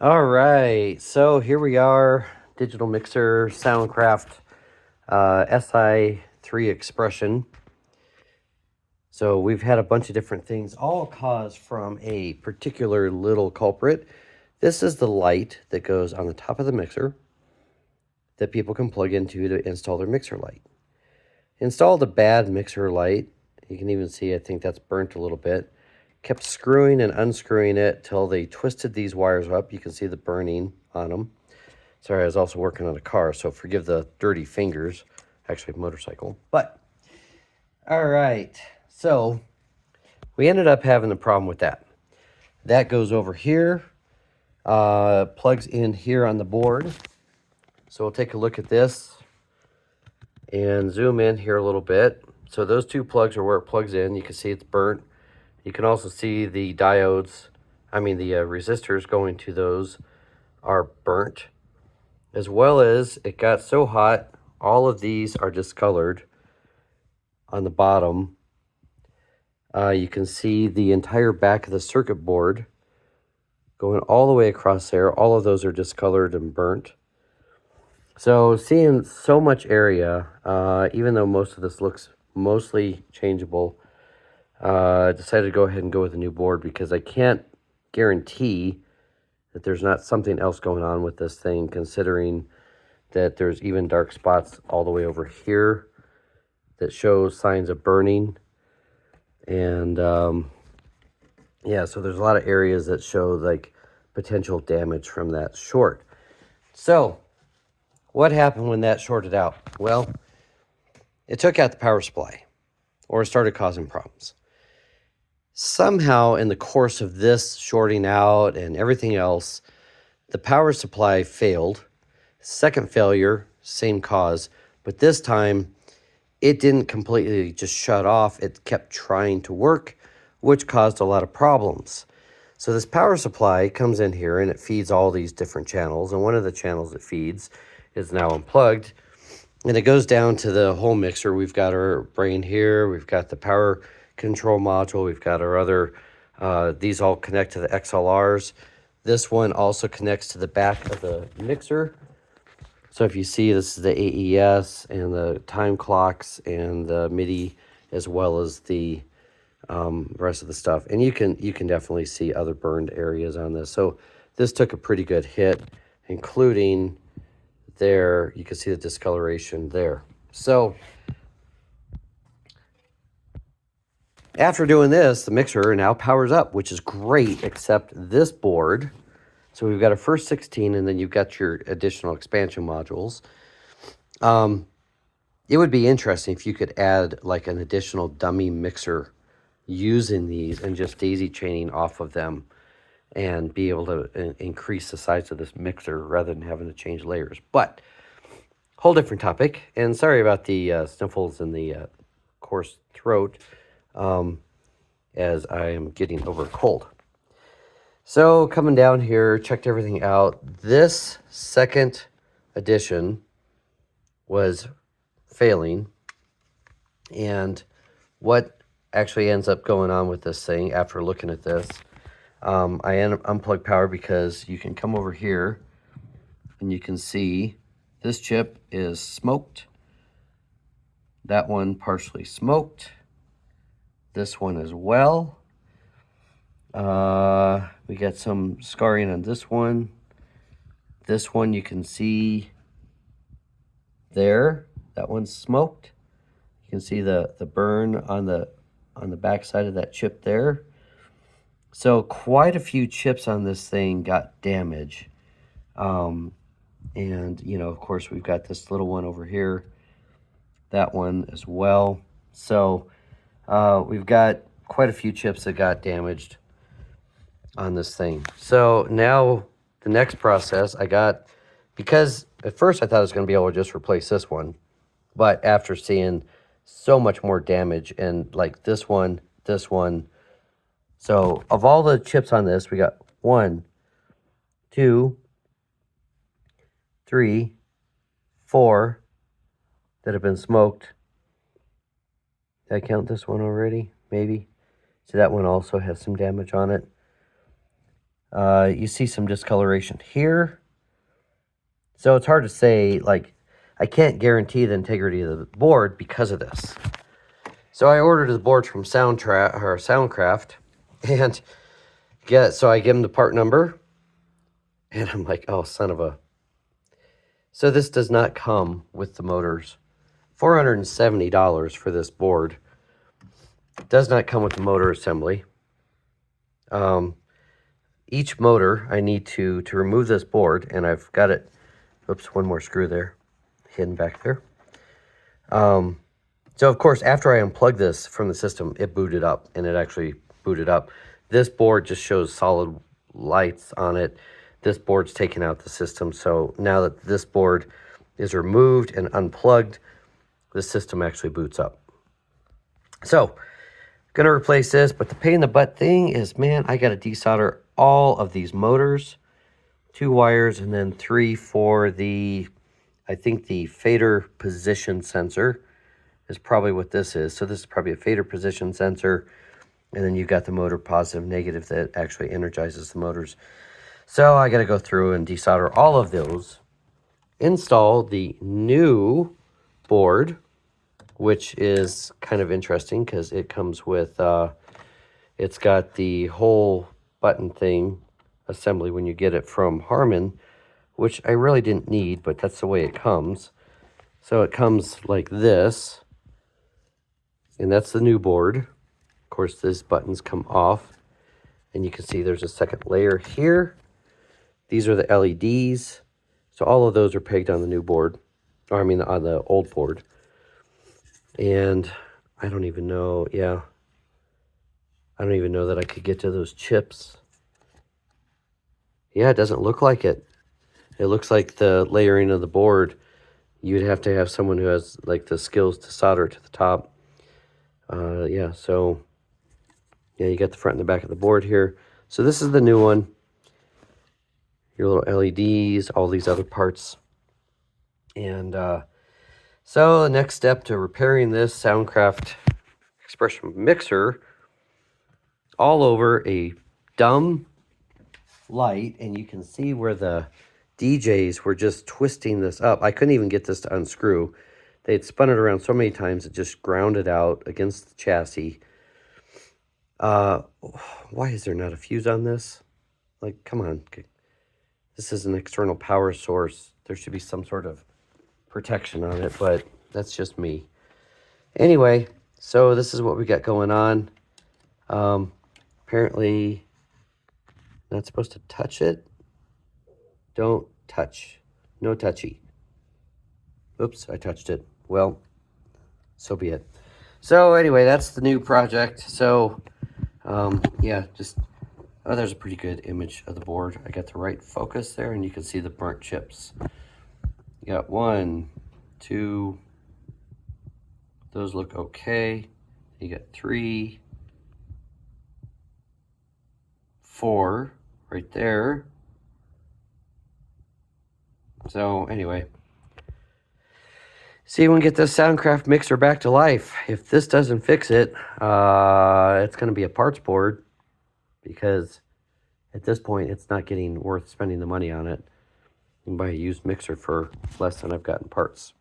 All right, so here we are, digital mixer, Soundcraft SI3 expression. So we've had a bunch of different things, all caused from a particular little culprit. This is the light that goes on the top of the mixer that people can plug into to install their mixer light. Installed a bad mixer light. You can even see, I think that's burnt a little bit. Kept screwing and unscrewing it till they twisted these wires up. You can see the burning on them. Sorry, I was also working on a car, so forgive the dirty fingers. Actually, a motorcycle. But, all right. So, we ended up having the problem with that. That goes over here, plugs in here on the board. So we'll take a look at this and zoom in here a little bit. So those two plugs are where it plugs in. You can see it's burnt. You can also see the diodes, the resistors going to those are burnt. As well as it got so hot, all of these are discolored on the bottom. You can see the entire back of the circuit board going all the way across there. All of those are discolored and burnt. So seeing so much area, even though most of this looks mostly changeable, I decided to go ahead and go with a new board because I can't guarantee that there's not something else going on with this thing, considering that there's even dark spots all the way over here that show signs of burning. And yeah, so there's a lot of areas that show like potential damage from that short. So what happened when that shorted out? Well, it took out the power supply, or it started causing problems. Somehow in the course of this shorting out and everything else, the power supply failed. Second failure, same cause, but this time it didn't completely just shut off. It kept trying to work, which caused a lot of problems. So this power supply comes in here and it feeds all these different channels, and one of the channels it feeds is now unplugged, and it goes down to the whole mixer. We've got our brain here, we've got the power control module, we've got our other, these all connect to the XLRs. This one also connects to the back of the mixer. So if you see, this is the AES and the time clocks and the MIDI, as well as the rest of the stuff. And you can definitely see other burned areas on this. So this took a pretty good hit, including there, you can see the discoloration there. So after doing this, the mixer now powers up, which is great, except this board. So we've got a first 16, and then you've got your additional expansion modules. It would be interesting if you could add like an additional dummy mixer using these and just daisy chaining off of them and be able to increase the size of this mixer rather than having to change layers. But whole different topic, and sorry about the sniffles and the coarse throat, as I am getting over a cold. So coming down here, checked everything out. This second edition was failing, and what actually ends up going on with this thing after looking at this, I unplugged power because you can come over here and you can see this chip is smoked, that one partially smoked, this one as well. We got some scarring on this one. This one you can see there, that one's smoked. You can see the burn on the back side of that chip there. So quite a few chips on this thing got damage. And of course we've got this little one over here, that one as well. So we've got quite a few chips that got damaged on this thing. So now the next process because at first I thought I was going to be able to just replace this one, but after seeing so much more damage and like this one, so of all the chips on this, we got 1, 2, 3, 4 that have been smoked. Did I count this one already? Maybe. So that one also has some damage on it. You see some discoloration here. So it's hard to say, like, I can't guarantee the integrity of the board because of this. So I ordered the board from Soundcraft, and so I give them the part number, and I'm like, oh, son of a. So this does not come with the motors. $470 for this board. It does not come with the motor assembly. Each motor, I need to remove this board, and I've got it. Oops, one more screw there, hidden back there. So of course, after I unplug this from the system, it booted up, and it actually booted up. This board just shows solid lights on it. This board's taken out the system. So now that this board is removed and unplugged, the system actually boots up. So, gonna replace this, but the pain in the butt thing is, man, I gotta desolder all of these motors, 2 wires, and then 3 for the, I think the fader position sensor is probably what this is. So this is probably a fader position sensor, and then you got the motor positive, negative that actually energizes the motors. So I gotta go through and desolder all of those, install the new board, which is kind of interesting because it comes with, it's got the whole button thing assembly when you get it from Harman, which I really didn't need, but that's the way it comes. So it comes like this, and that's the new board. Of course, these buttons come off, and you can see there's a second layer here. These are the LEDs. So all of those are pegged on the new board, or I mean on the old board. And I don't even know, yeah. I don't even know that I could get to those chips. Yeah, it doesn't look like it. It looks like the layering of the board, you'd have to have someone who has like the skills to solder to the top. Yeah, so yeah, you got the front and the back of the board here. So this is the new one. Your little LEDs, all these other parts. And so the next step to repairing this Soundcraft expression mixer all over a dumb light, and you can see where the DJs were just twisting this up. I couldn't even get this to unscrew. They'd spun it around so many times it just ground it out against the chassis. Why is there not a fuse on this? Like, come on. This is an external power source. There should be some sort of protection on it, but that's just me. Anyway, so this is what we got going on. Apparently not supposed to touch it. Don't touch. No touchy. Oops, I touched it. Well, so be it. So anyway, that's the new project. So yeah, just, oh, there's a pretty good image of the board. I got the right focus there, and you can see the burnt chips. You got 1, 2, those look okay. You got 3, 4 right there. So anyway, see if we can get this Soundcraft mixer back to life. If this doesn't fix it, it's going to be a parts board, because at this point it's not getting worth spending the money on it. You can buy a used mixer for less than I've gotten parts.